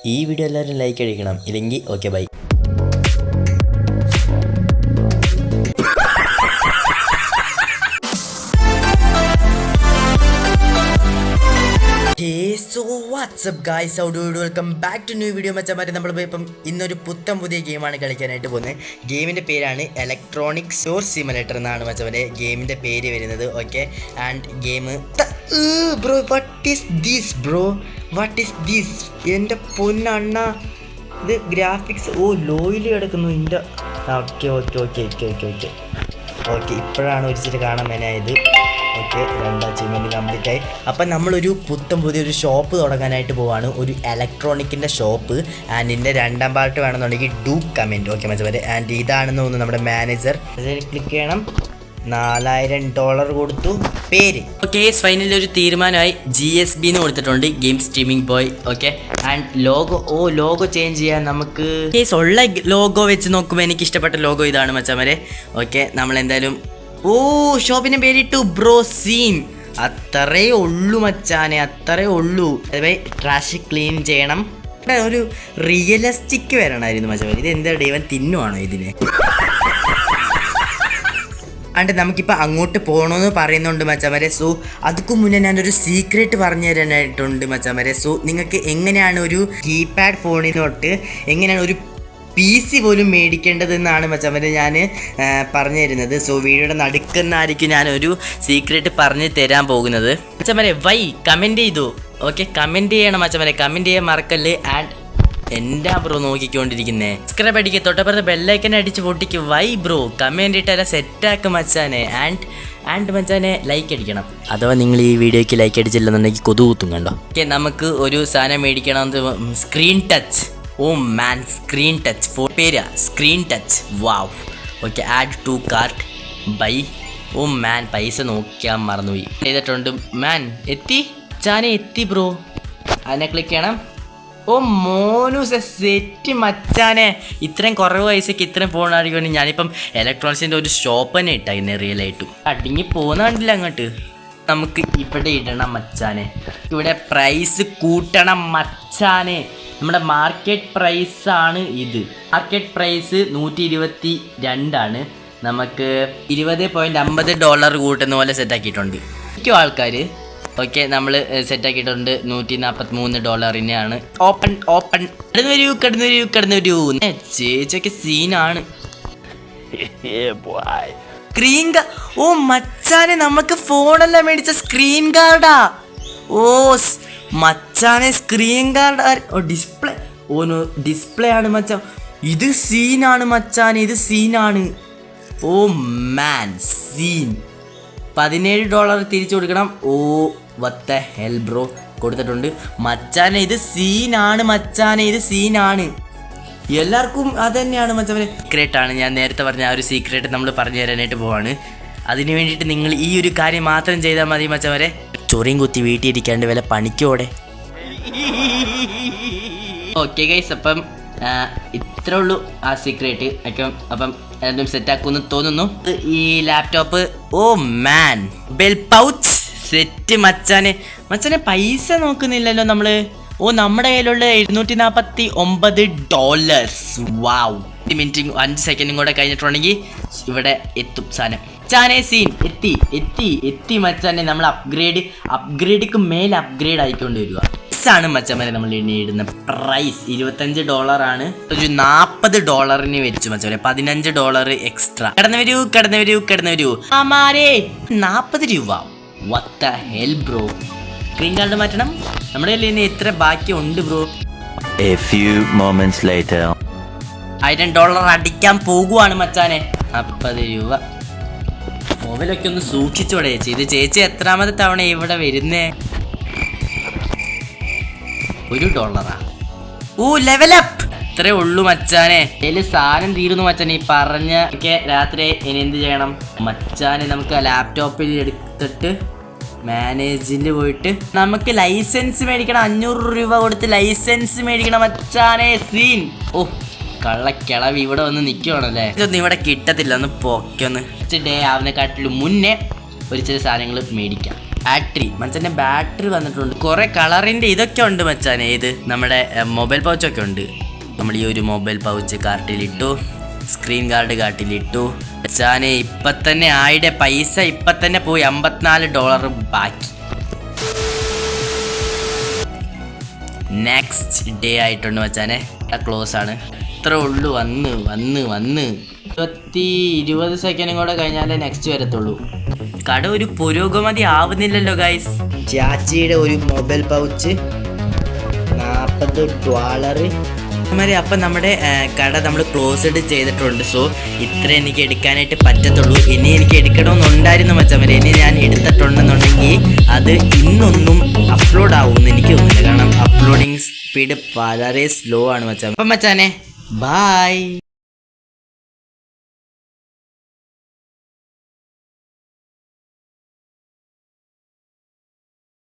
ഈ വീഡിയോ എല്ലാവരും ലൈക്ക് അടിക്കണം, ഇല്ലെങ്കിൽ okay bye. So what's up guys, how do you welcome back to new video. മച്ചാമാരെ നമ്മളിപ്പോൾ ഇപ്പം ഇന്നൊരു പുതിയ ഗെയിമാണ് കളിക്കാനായിട്ട് പോകുന്നത്. ഗെയിമിൻ്റെ പേരാണ് ഇലക്ട്രോണിക് സ്റ്റോർ സിമുലേറ്റർ എന്നാണ് മച്ചാമാരെ ഗെയിമിൻ്റെ പേര് വരുന്നത്. Okay, and game bro what is this എൻ്റെ പൊന്നണ്ണ, ഇത് ഗ്രാഫിക്സ് ലോയിൽ കിടക്കുന്നു എൻ്റെ. Okay okay okay okay okay okay okay ഇപ്പോഴാണ് ഒരിച്ചിട്ട് കാണാൻ മേനായത്. ഓക്കെ, 2 അച്ചീവ്മെൻറ്റ് കംപ്ലീറ്റ് ആയി. അപ്പം നമ്മളൊരു പുതിയൊരു ഷോപ്പ് തുടങ്ങാനായിട്ട് പോവാണ്, ഒരു ഇലക്ട്രോണിക്കിൻ്റെ ഷോപ്പ്. ആൻഡ് ഇതിൻ്റെ 2ാം പാർട്ട് വേണമെന്നുണ്ടെങ്കിൽ ഡു കമൻറ്റ്. ഓക്കെ മച്ചാമാരെ, ആൻഡ് ഇതാണെന്ന് തോന്നുന്നു നമ്മുടെ മാനേജർ. ക്ലിക്ക് ചെയ്യണം. $4000 കൊടുത്തു. പേര് ഓക്കെ, ഫൈനലി ഒരു തീരുമാനമായി. GSB എന്ന് കൊടുത്തിട്ടുണ്ട്, game streaming boy. Okay, and logo change ചെയ്യാൻ നമുക്ക് ഉള്ള ലോഗോ വെച്ച് നോക്കുമ്പോൾ എനിക്ക് ഇഷ്ടപ്പെട്ട ലോഗോ ഇതാണ് മച്ചാമാരെ. ഓക്കെ, നമ്മളെന്തായാലും ഷോപ്പിൻ്റെ പേരിട്ടു ബ്രോ സീൻ. അത്രേ ഉള്ളൂ മച്ചാനെ, അത്രേ ഉള്ളൂ. അതുപോലെ ട്രാഷ് ക്ലീൻ ചെയ്യണം. ഒരു റിയലിസ്റ്റിക് വരണമായിരുന്നു മച്ചാമാരെ. ഇത് എന്താ ഇവൻ തിന്നുവാണോ ഇതിനെ? ആണ്ട് നമുക്കിപ്പോൾ അങ്ങോട്ട് പോകണമെന്ന് പറയുന്നുണ്ട് മച്ചാമാരെ. സോ അതുക്ക് മുന്നേ ഞാനൊരു സീക്രട്ട് പറഞ്ഞു തരാനായിട്ടുണ്ട് മച്ചാമാരെ. സോ നിങ്ങൾക്ക് എങ്ങനെയാണ് ഒരു കീപാഡ് ഫോണിൽ തൊട്ട് എങ്ങനെയാണ് ഒരു PC പോലും മേടിക്കേണ്ടതെന്നാണ് മച്ചാമാരെ ഞാൻ പറഞ്ഞു തരുന്നത്. സോ വീഡിയോയുടെ നടുക്കുന്നായിരിക്കും ഞാനൊരു സീക്രട്ട് പറഞ്ഞു തരാൻ പോകുന്നത് മച്ചാമാരെ. കമൻറ്റ് ചെയ്തു. ഓക്കെ, കമൻറ്റ് ചെയ്യണം മച്ചാമാരെ, കമൻറ്റ് ചെയ്യാൻ മറക്കല്ലേ. ആൻഡ് എന്താ ബ്രോ നോക്കിക്കൊണ്ടിരിക്കുന്നേ? സബ്സ്ക്രൈബ് അടിക്കുക, തൊട്ടപ്പുറത്ത് ബെല്ലൈക്കൻ അടിച്ച് പൊട്ടിക്കും. ബ്രോ കമൻറ്റ് ഇട്ടെല്ലാം സെറ്റാക്കും മച്ചാനെ. ആൻഡ് മച്ചാനെ ലൈക്ക് അടിക്കണം. അഥവാ നിങ്ങൾ ഈ വീഡിയോയ്ക്ക് ലൈക്ക് അടിച്ചില്ലെന്നുണ്ടെങ്കിൽ കൊതുകുത്തും കണ്ടോ. ഓക്കെ, നമുക്ക് ഒരു സാധനം മേടിക്കണം. Screen touch. സ്ക്രീൻ ടച്ച് പേരാ, screen touch. Wow. Okay, add to cart buy. പൈസ നോക്കിയാൽ മറന്നുപോയി. ചെയ്തിട്ടുണ്ട് എത്തി ബ്രോ. അതിനെ ക്ലിക്ക് ചെയ്യണം. മോനൂസ് സെറ്റ് മച്ചാനെ. ഇത്രയും കുറവ് പൈസക്ക് ഇത്രയും ഫോൺ അടിക്കുവാണെങ്കിൽ ഞാനിപ്പം ഇലക്ട്രോണിക്സിൻ്റെ ഒരു ഷോപ്പ് തന്നെ ഇട്ടായിരുന്നു റിയലായിട്ടും. അടിങ്ങി പോകുന്ന കണ്ടില്ല അങ്ങോട്ട്. നമുക്ക് ഇവിടെ ഇടണം മച്ചാനെ, ഇവിടെ പ്രൈസ് കൂട്ടണം മച്ചാനെ. നമ്മുടെ മാർക്കറ്റ് പ്രൈസാണ് ഇത്. മാർക്കറ്റ് പ്രൈസ് 122 നമുക്ക് $20.50 കൂട്ടുന്ന പോലെ സെറ്റാക്കിയിട്ടുണ്ട് മിക്ക ആൾക്കാർ. ഓക്കെ, നമ്മൾ സെറ്റാക്കിയിട്ടുണ്ട്. $143 ഓപ്പൺ. കടന്നു വരൂ. ചേച്ചൊക്കെ സീനാണ്. സ്ക്രീൻ മച്ചാനെ, നമുക്ക് ഫോണെല്ലാം മേടിച്ച സ്ക്രീൻ ഗാർഡാ. മച്ചാനെ സ്ക്രീൻ ഗാർഡ് ഡിസ്പ്ലേ. ഡിസ്പ്ലേ ആണ് മച്ചാ. ഇത് സീനാണ് മച്ചാനെ, ഇത് സീനാണ്. സീൻ. $17 തിരിച്ചു കൊടുക്കണം. what the hell ബ്രോ കൊടുത്തിട്ടുണ്ട് മച്ചാനെ. ഇത് സീനാണ് മച്ചാനെ, ഇത് സീനാണ്. എല്ലാവർക്കും അത് തന്നെയാണ് മച്ചാനെ. സീക്രട്ടാണ്, ഞാൻ നേരത്തെ പറഞ്ഞ ആ ഒരു സീക്രട്ട് നമ്മൾ പറഞ്ഞു തരാനായിട്ട് പോവാണ്. അതിന് വേണ്ടിയിട്ട് നിങ്ങൾ ഈ ഒരു കാര്യം മാത്രം ചെയ്താൽ മതി മച്ചാവരെ. ചൊറിയും കുത്തി വീട്ടിൽ ഇരിക്കാണ്ട് വല്ല പണിക്കോടെ. ഓക്കെ ഗൈസ്, അപ്പം ഇത്രേ ഉള്ളൂ ആ സീക്രട്ട്. അപ്പം രണ്ടും സെറ്റാക്കുമെന്ന് തോന്നുന്നു. ഈ ലാപ്ടോപ്പ് ബെൽ പൗച്ച് സെറ്റ് മച്ചാനെ. പൈസ നോക്കുന്നില്ലല്ലോ നമ്മള്. നമ്മുടെ കയ്യിലുള്ള $749. വാവ്. 5 സെക്കൻഡും കൂടെ കഴിഞ്ഞിട്ടുണ്ടെങ്കിൽ ഇവിടെ എത്തും സാധനം. മച്ചാനെ സീൻ എത്തി മച്ചാനെ. നമ്മൾ അപ്ഗ്രേഡിക്ക് മേലെ അപ്ഗ്രേഡ് ആയിക്കൊണ്ട് വരിക. ആണ് മച്ചമാരെ നമ്മൾ ഇടുന്ന പ്രൈസ് $25 ആണ്. ഒരു $40 വെച്ചു മച്ചമാരെ, $15 എക്സ്ട്രാ. കടന്നു വരൂ. അമാരേ 40 രൂപ. what the hell bro. Screen card മാറ്റണം. നമ്മുടെ കയ്യിൽ ഇനി എത്ര ബാക്കി ഉണ്ട് bro? A few moments later. $1000 അടിക്കാൻ പോകുവാണ് മച്ചാനെ. 40 രൂപ. മൊബൈലൊക്കെ ഒന്ന് സൂക്ഷിച്ചോടെ ചേച്ചി. ഇത് ചേച്ചി എത്രാമത്തെ തവണ ഇവിടെ വരുന്നേ? $1. ലെവലപ്പ്. ഇത്രേ ഉള്ളൂ മച്ചാനെ. അതില് സാധനം തീരുന്നു മച്ചാനെ. ഈ പറഞ്ഞ രാത്രി ഇനി എന്ത് ചെയ്യണം മച്ചാനെ? നമുക്ക് ലാപ്ടോപ്പിൽ എടുത്തിട്ട് മാനേജിൽ പോയിട്ട് നമുക്ക് ലൈസൻസ് മേടിക്കണം. 500 രൂപ കൊടുത്ത് ലൈസൻസ് മേടിക്കണം മച്ചാനെ. സീൻ. കള്ളക്കിളവ് ഇവിടെ വന്ന് നിൽക്കുവാണല്ലേ. ഇതൊന്നും ഇവിടെ കിട്ടത്തില്ല. ഒന്ന് പൊക്കൊന്ന് ഡേ ആവുന്നേക്കാട്ടിലും മുന്നേ ഒരു ചില സാധനങ്ങൾ മേടിക്കാം. ബാറ്ററി മച്ചാനെ ബാറ്ററി വന്നിട്ടുണ്ട്. കുറെ കളറിന്റെ ഇതൊക്കെ ഉണ്ട് മച്ചാനെ. ഇത് നമ്മുടെ മൊബൈൽ പൗച്ചൊക്കെ ഉണ്ട്. നമ്മൾ ഈ ഒരു മൊബൈൽ പൗച്ച് കാർട്ടിലിട്ടു, സ്ക്രീൻ ഗാർഡ് കാർട്ടിലിട്ടു. മച്ചാനെ ഇപ്പൊ തന്നെ ആയുടെ പൈസ ഇപ്പൊ തന്നെ പോയി $54 ബാക്കി. നെക്സ്റ്റ് ഡേ ആയിട്ടുണ്ട് മച്ചാനെ. ക്ലോസ് ആണ്. ഇത്ര ഉള്ളു. വന്ന് 20 സെക്കൻഡും കൂടെ കഴിഞ്ഞാലേ നെക്സ്റ്റ് വരത്തുള്ളൂ. കട ഒരു പുരോഗമതി ആവുന്നില്ലല്ലോ ഗൈസ്. ചാച്ചിയുടെ ഒരു മൊബൈൽ പൗച്ച് $40. അപ്പം നമ്മുടെ കട നമ്മൾ ക്ലോസ്ഡ് ചെയ്തിട്ടുണ്ട്. സോ ഇത്ര എനിക്ക് എടുക്കാനായിട്ട് പറ്റത്തുള്ളൂ. ഇനി എനിക്ക് എടുക്കണമെന്നുണ്ടായിരുന്നു മച്ചാമാരെ. ഇനി ഞാൻ എടുത്തിട്ടുണ്ടെന്നുണ്ടെങ്കിൽ അത് ഇന്നൊന്നും അപ്ലോഡ് ആവുമെന്ന് എനിക്ക് തോന്നുന്നില്ല. കാരണം അപ്ലോഡിങ് സ്പീഡ് വളരെ സ്ലോ ആണ് മച്ചാൻ. അപ്പം മച്ചാനെ ബൈ.